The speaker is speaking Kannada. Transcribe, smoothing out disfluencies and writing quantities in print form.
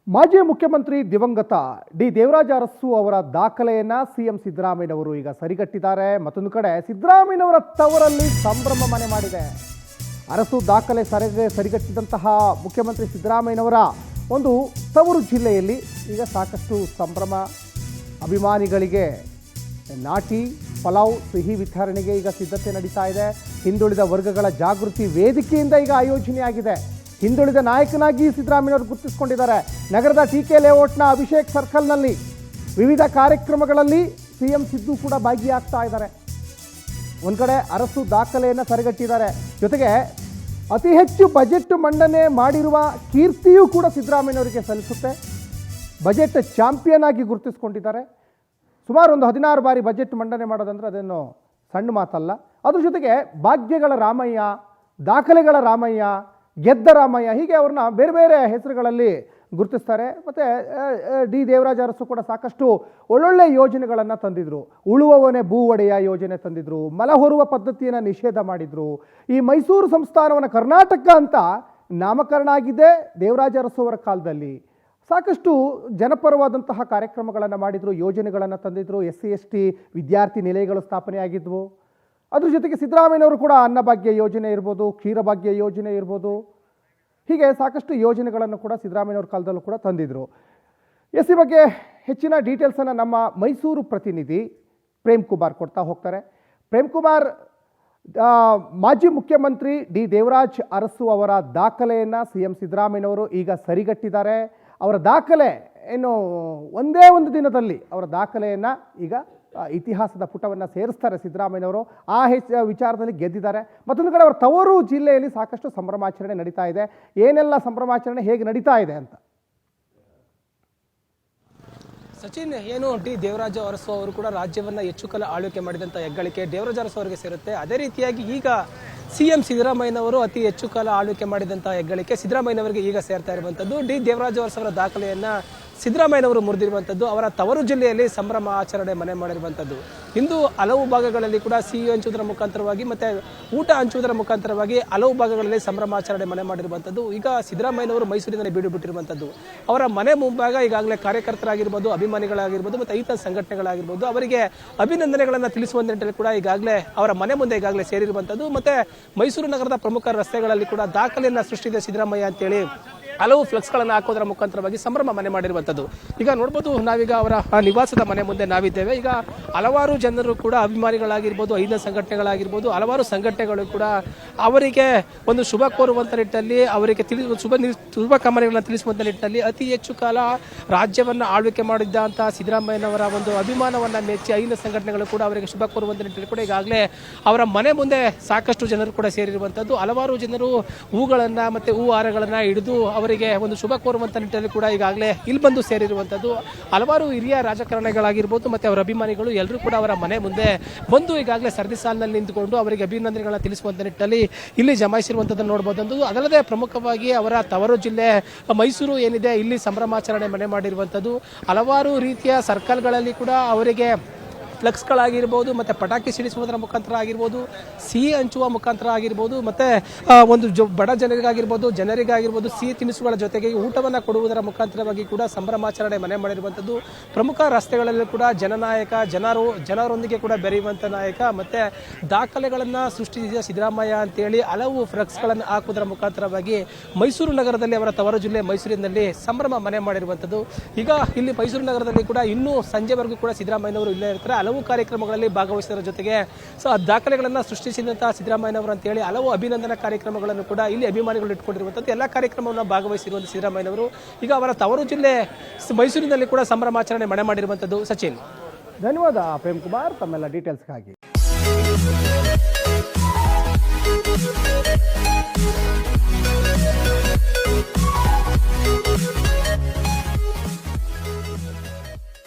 ಮಾಜಿ ಮುಖ್ಯಮಂತ್ರಿ ದಿವಂಗತ ಡಿ ದೇವರಾಜ ಅರಸು ಅವರ ದಾಖಲೆಯನ್ನ ಸಿಎಂ ಸಿದ್ದರಾಮಯ್ಯನವರು ಈಗ ಸರಿಗಟ್ಟಿದ್ದಾರೆ. ಮತ್ತೊಂದು ಕಡೆ ಸಿದ್ದರಾಮಯ್ಯನವರ ತವರಲ್ಲಿ ಸಂಭ್ರಮ ಮನೆ ಮಾಡಿದೆ. ಅರಸು ದಾಖಲೆ ಸರಿಗಟ್ಟಿದಂತಹ ಮುಖ್ಯಮಂತ್ರಿ ಸಿದ್ದರಾಮಯ್ಯನವರ ಒಂದು ತವರು ಜಿಲ್ಲೆಯಲ್ಲಿ ಈಗ ಸಾಕಷ್ಟು ಸಂಭ್ರಮ. ಅಭಿಮಾನಿಗಳಿಗೆ ನಾಟಿ ಪಲಾವ್ ಸಿಹಿ ವಿತರಣೆಗೆ ಈಗ ಸಿದ್ಧತೆ ನಡೀತಾ ಇದೆ. ಹಿಂದುಳಿದ ವರ್ಗಗಳ ಜಾಗೃತಿ ವೇದಿಕೆಯಿಂದ ಈಗ ಆಯೋಜನೆಯಾಗಿದೆ. ಹಿಂದುಳಿದ ನಾಯಕನಾಗಿ ಸಿದ್ದರಾಮಯ್ಯನವರು ಗುರುತಿಸಿಕೊಂಡಿದ್ದಾರೆ. ನಗರದ ಟಿಕೆ ಲೇಔಟ್ನ ಅಭಿಷೇಕ್ ಸರ್ಕಲ್ನಲ್ಲಿ ವಿವಿಧ ಕಾರ್ಯಕ್ರಮಗಳಲ್ಲಿ ಸಿಎಂ ಸಿದ್ದು ಕೂಡ ಭಾಗಿಯಾಗ್ತಾ ಇದ್ದಾರೆ. ಒಂದು ಕಡೆ ಅರಸು ದಾಖಲೆಯನ್ನು ಸರಿಗಟ್ಟಿದ್ದಾರೆ. ಜೊತೆಗೆ ಅತಿ ಹೆಚ್ಚು ಬಜೆಟ್ ಮಂಡನೆ ಮಾಡಿರುವ ಕೀರ್ತಿಯೂ ಕೂಡ ಸಿದ್ದರಾಮಯ್ಯನವರಿಗೆ ಸಲ್ಲಿಸುತ್ತೆ. ಬಜೆಟ್ ಚಾಂಪಿಯನ್ ಆಗಿ ಗುರುತಿಸಿಕೊಂಡಿದ್ದಾರೆ. ಸುಮಾರು ಒಂದು 16 ಬಾರಿ ಬಜೆಟ್ ಮಂಡನೆ ಮಾಡೋದಂದ್ರೆ ಅದೇನು ಸಣ್ಣ ಮಾತಲ್ಲ. ಅದ್ರ ಜೊತೆಗೆ ಭಾಗ್ಯಗಳ ರಾಮಯ್ಯ, ದಾಖಲೆಗಳ ರಾಮಯ್ಯ, ಗೆದ್ದ ರಾಮಯ್ಯ, ಹೀಗೆ ಅವ್ರನ್ನ ಬೇರೆ ಬೇರೆ ಹೆಸರುಗಳಲ್ಲಿ ಗುರುತಿಸ್ತಾರೆ. ಮತ್ತು ಡಿ ದೇವರಾಜ ಅರಸು ಕೂಡ ಸಾಕಷ್ಟು ಒಳ್ಳೊಳ್ಳೆ ಯೋಜನೆಗಳನ್ನು ತಂದಿದ್ರು. ಉಳುವವನೇ ಭೂ ಒಡೆಯ ಯೋಜನೆ ತಂದಿದ್ರು. ಮಲ ಹೊರುವ ಪದ್ಧತಿಯನ್ನು ನಿಷೇಧ ಮಾಡಿದರು. ಈ ಮೈಸೂರು ಸಂಸ್ಥಾನವನ್ನು ಕರ್ನಾಟಕ ಅಂತ ನಾಮಕರಣ ಆಗಿದೆ ದೇವರಾಜ ಅರಸು ಅವರ ಕಾಲದಲ್ಲಿ. ಸಾಕಷ್ಟು ಜನಪರವಾದಂತಹ ಕಾರ್ಯಕ್ರಮಗಳನ್ನು ಮಾಡಿದರು, ಯೋಜನೆಗಳನ್ನು ತಂದಿದ್ರು. SC/ST ವಿದ್ಯಾರ್ಥಿ ನಿಲಯಗಳು ಸ್ಥಾಪನೆಯಾಗಿದ್ವು. ಅದ್ರ ಜೊತೆಗೆ ಸಿದ್ದರಾಮಯ್ಯನವರು ಕೂಡ ಅನ್ನಭಾಗ್ಯ ಯೋಜನೆ ಇರ್ಬೋದು, ಕ್ಷೀರಭಾಗ್ಯ ಯೋಜನೆ ಇರ್ಬೋದು, ಹೀಗೆ ಸಾಕಷ್ಟು ಯೋಜನೆಗಳನ್ನು ಕೂಡ ಸಿದ್ದರಾಮಯ್ಯನವ್ರ ಕಾಲದಲ್ಲೂ ಕೂಡ ತಂದಿದ್ರು. ಈ ಬಗ್ಗೆ ಹೆಚ್ಚಿನ ಡೀಟೇಲ್ಸನ್ನು ನಮ್ಮ ಮೈಸೂರು ಪ್ರತಿನಿಧಿ ಪ್ರೇಮ್ ಕುಮಾರ್ ಕೊಡ್ತಾ ಹೋಗ್ತಾರೆ. ಪ್ರೇಮ್ ಕುಮಾರ್, ಮಾಜಿ ಮುಖ್ಯಮಂತ್ರಿ ಡಿ ದೇವರಾಜ್ ಅರಸು ಅವರ ದಾಖಲೆಯನ್ನು ಸಿಎಂ ಸಿದ್ದರಾಮಯ್ಯನವರು ಈಗ ಸರಿಗಟ್ಟಿದ್ದಾರೆ. ಅವರ ದಾಖಲೆ ಏನು ಒಂದೇ ಒಂದು ದಿನದಲ್ಲಿ ಅವರ ದಾಖಲೆಯನ್ನು ಈಗ ಇತಿಹಾಸದ ಪುಟವನ್ನು ಸೇರಿಸ್ತಾರೆ ಸಿದ್ದರಾಮಯ್ಯನವರು. ಆ ವಿಚಾರದಲ್ಲಿ ಗೆದ್ದಿದ್ದಾರೆ. ಮತ್ತೊಂದು ಕಡೆ ಅವರ ತವರು ಜಿಲ್ಲೆಯಲ್ಲಿ ಸಾಕಷ್ಟು ಸಂಭ್ರಮಾಚರಣೆ ನಡೀತಾ ಇದೆ. ಏನೆಲ್ಲ ಸಂಭ್ರಮಾಚರಣೆ ಹೇಗೆ ನಡೀತಾ ಇದೆ ಅಂತ ಸಚಿನ್, ಏನು ಡಿ ದೇವರಾಜ ಅರಸು ಅವರು ಕೂಡ ರಾಜ್ಯವನ್ನು ಹೆಚ್ಚು ಕಾಲ ಆಳ್ವಿಕೆ ಮಾಡಿದಂಥ ಹೆಗ್ಗಳಿಕೆ ದೇವರಾಜ ಅರಸು ಅವರಿಗೆ ಸೇರುತ್ತೆ. ಅದೇ ರೀತಿಯಾಗಿ ಈಗ ಸಿಎಂ ಸಿದ್ದರಾಮಯ್ಯನವರು ಅತಿ ಹೆಚ್ಚು ಕಾಲ ಆಳ್ವಿಕೆ ಮಾಡಿದಂಥ ಹೆಗ್ಗಳಿಕೆ ಸಿದ್ದರಾಮಯ್ಯನವರಿಗೆ ಈಗ ಸೇರ್ತಾ ಇರುವಂಥದ್ದು. ಡಿ ದೇವರಾಜ ಅರಸು ಅವರ ದಾಖಲೆಯನ್ನು ಸಿದ್ದರಾಮಯ್ಯನವರು ಮುರಿದಿರುವಂಥದ್ದು, ಅವರ ತವರು ಜಿಲ್ಲೆಯಲ್ಲಿ ಸಂಭ್ರಮ ಆಚರಣೆ ಮನೆ ಮಾಡಿರುವಂಥದ್ದು. ಇಂದು ಹಲವು ಭಾಗಗಳಲ್ಲಿ ಕೂಡ ಸಿಹಿ ಹಂಚುವುದರ ಮುಖಾಂತರವಾಗಿ ಮತ್ತು ಊಟ ಹಂಚುವುದರ ಮುಖಾಂತರವಾಗಿ ಹಲವು ಭಾಗಗಳಲ್ಲಿ ಸಂಭ್ರಮಾಚರಣೆ ಮನೆ ಮಾಡಿರುವಂಥದ್ದು. ಈಗ ಸಿದ್ದರಾಮಯ್ಯನವರು ಮೈಸೂರಿನಲ್ಲಿ ಬೀಡು ಬಿಟ್ಟಿರುವಂಥದ್ದು. ಅವರ ಮನೆ ಮುಂಭಾಗ ಈಗಾಗಲೇ ಕಾರ್ಯಕರ್ತರಾಗಿರ್ಬೋದು, ಅಭಿಮಾನಿಗಳಾಗಿರ್ಬೋದು ಮತ್ತು ರೈತ ಸಂಘಟನೆಗಳಾಗಿರ್ಬೋದು ಅವರಿಗೆ ಅಭಿನಂದನೆಗಳನ್ನು ತಿಳಿಸುವ ನಿಟ್ಟಿನಲ್ಲಿ ಕೂಡ ಈಗಾಗಲೇ ಅವರ ಮನೆ ಮುಂದೆ ಈಗಾಗಲೇ ಸೇರಿರುವಂಥದ್ದು. ಮತ್ತು ಮೈಸೂರು ನಗರದ ಪ್ರಮುಖ ರಸ್ತೆಗಳಲ್ಲಿ ಕೂಡ ದಾಖಲೆಯನ್ನು ಸೃಷ್ಟಿಸಿದ ಸಿದ್ದರಾಮಯ್ಯ ಅಂತೇಳಿ ಹಲವು ಫ್ಲೆಕ್ಸ್ಗಳನ್ನು ಹಾಕೋದ್ರ ಮುಖಾಂತರವಾಗಿ ಸಂಭ್ರಮ ಮನೆ ಮಾಡಿರುವಂಥದ್ದು. ಈಗ ನೋಡ್ಬೋದು, ನಾವೀಗ ಅವರ ನಿವಾಸದ ಮನೆ ಮುಂದೆ ನಾವಿದ್ದೇವೆ. ಈಗ ಹಲವಾರು ಜನರು ಕೂಡ ಅಭಿಮಾನಿಗಳಾಗಿರ್ಬೋದು, ಐದ ಸಂಘಟನೆಗಳಾಗಿರ್ಬೋದು, ಹಲವಾರು ಸಂಘಟನೆಗಳು ಕೂಡ ಅವರಿಗೆ ಒಂದು ಶುಭ ಕೋರುವಂಥ ನಿಟ್ಟಿನಲ್ಲಿ, ಅವರಿಗೆ ಶುಭ ಕಾಮನೆಗಳನ್ನು ತಿಳಿಸುವಂಥ ನಿಟ್ಟಿನಲ್ಲಿ ಅತಿ ಹೆಚ್ಚು ಕಾಲ ರಾಜ್ಯವನ್ನು ಆಳ್ವಿಕೆ ಮಾಡಿದ್ದಂಥ ಸಿದ್ದರಾಮಯ್ಯನವರ ಒಂದು ಅಭಿಮಾನವನ್ನು ಮೆಚ್ಚಿ ಐದ ಸಂಘಟನೆಗಳು ಕೂಡ ಅವರಿಗೆ ಶುಭ ಕೋರುವಂಥ ನಿಟ್ಟಿನಲ್ಲಿ ಕೂಡ ಈಗಾಗಲೇ ಅವರ ಮನೆ ಮುಂದೆ ಸಾಕಷ್ಟು ಜನರು ಕೂಡ ಸೇರಿರುವಂಥದ್ದು. ಹಲವಾರು ಜನರು ಹೂಗಳನ್ನು ಮತ್ತು ಹೂ ಹಾರಗಳನ್ನು ಹಿಡಿದು ಅವರಿಗೆ ಒಂದು ಶುಭ ಕೋರುವಂಥ ನಿಟ್ಟಿನಲ್ಲಿ ಕೂಡ ಈಗಾಗಲೇ ಇಲ್ಲಿ ಬಂದು ಸೇರಿರುವಂಥದ್ದು. ಹಲವಾರು ಹಿರಿಯ ರಾಜಕಾರಣಿಗಳಾಗಿರ್ಬೋದು ಮತ್ತು ಅವರ ಅಭಿಮಾನಿಗಳು ಎಲ್ಲರೂ ಕೂಡ ಅವರ ಮನೆ ಮುಂದೆ ಬಂದು ಈಗಾಗಲೇ ಸರದಿ ಸಾಲಿನಲ್ಲಿ ನಿಂತುಕೊಂಡು ಅವರಿಗೆ ಅಭಿನಂದನೆಗಳನ್ನ ತಿಳಿಸುವಂಥ ನಿಟ್ಟಿನಲ್ಲಿ ಇಲ್ಲಿ ಜಮಾಯಿಸಿರುವಂಥದ್ದನ್ನು ನೋಡಬಹುದು. ಅದಲ್ಲದೆ ಪ್ರಮುಖವಾಗಿ ಅವರ ತವರು ಜಿಲ್ಲೆ ಮೈಸೂರು ಏನಿದೆ, ಇಲ್ಲಿ ಸಂಭ್ರಮಾಚರಣೆ ಮನೆ ಮಾಡಿರುವಂಥದ್ದು. ಹಲವಾರು ರೀತಿಯ ಸರ್ಕಲ್ಗಳಲ್ಲಿ ಕೂಡ ಅವರಿಗೆ ಫ್ಲೆಕ್ಸ್ಗಳಾಗಿರ್ಬೋದು ಮತ್ತು ಪಟಾಕಿ ಸಿಡಿಸುವುದರ ಮುಖಾಂತರ ಆಗಿರ್ಬೋದು, ಸಿಹಿ ಹಂಚುವ ಮುಖಾಂತರ ಆಗಿರ್ಬೋದು, ಮತ್ತು ಒಂದು ಬಡ ಜನರಿಗಾಗಿರ್ಬೋದು ಸಿಹಿ ತಿನಿಸುಗಳ ಜೊತೆಗೆ ಊಟವನ್ನು ಕೊಡುವುದರ ಮುಖಾಂತರವಾಗಿ ಕೂಡ ಸಂಭ್ರಮಾಚರಣೆ ಮನೆ ಮಾಡಿರುವಂಥದ್ದು. ಪ್ರಮುಖ ರಸ್ತೆಗಳಲ್ಲಿ ಕೂಡ ಜನರೊಂದಿಗೆ ಕೂಡ ಬೆರೆಯುವಂಥ ನಾಯಕ ಮತ್ತು ದಾಖಲೆಗಳನ್ನು ಸೃಷ್ಟಿಸಿದ ಸಿದ್ದರಾಮಯ್ಯ ಅಂತೇಳಿ ಹಲವು ಫ್ಲೆಕ್ಸ್ಗಳನ್ನು ಹಾಕುವುದರ ಮುಖಾಂತರವಾಗಿ ಮೈಸೂರು ನಗರದಲ್ಲಿ ಅವರ ತವರು ಜಿಲ್ಲೆ ಮೈಸೂರಿನಲ್ಲಿ ಸಂಭ್ರಮ ಮನೆ ಮಾಡಿರುವಂಥದ್ದು. ಈಗ ಇಲ್ಲಿ ಮೈಸೂರು ನಗರದಲ್ಲಿ ಕೂಡ ಇನ್ನೂ ಸಂಜೆವರೆಗೂ ಕೂಡ ಸಿದ್ದರಾಮಯ್ಯನವರು ಇಲ್ಲೇ ಇರ್ತಾರೆ. ಹಲವು ಕಾರ್ಯಕ್ರಮಗಳಲ್ಲಿ ಭಾಗವಹಿಸಿದ ಜೊತೆಗೆ ದಾಖಲೆಗಳನ್ನು ಸೃಷ್ಟಿಸಿದಂತಹ ಸಿದ್ದರಾಮಯ್ಯನವರು ಅಂತೇಳಿ ಹಲವು ಅಭಿನಂದನಾ ಕಾರ್ಯಕ್ರಮಗಳನ್ನು ಕೂಡ ಇಲ್ಲಿ ಅಭಿಮಾನಿಗಳು ಇಟ್ಕೊಂಡಿರುವಂಥದ್ದು. ಎಲ್ಲ ಕಾರ್ಯಕ್ರಮವನ್ನು ಭಾಗವಹಿಸಿರುವಂಥ ಸಿದ್ದರಾಮಯ್ಯನವರು ಈಗ ಅವರ ತವರು ಜಿಲ್ಲೆ ಮೈಸೂರಿನಲ್ಲಿ ಕೂಡ ಸಂಭ್ರಮಾಚರಣೆ ಮನೆ ಮಾಡಿರುವಂಥದ್ದು. ಸಚಿನ್, ಧನ್ಯವಾದ ಪ್ರೇಮ್ ಕುಮಾರ್ ತಮ್ಮೆಲ್ಲ ಡೀಟೇಲ್ಸ್ಗಾಗಿ.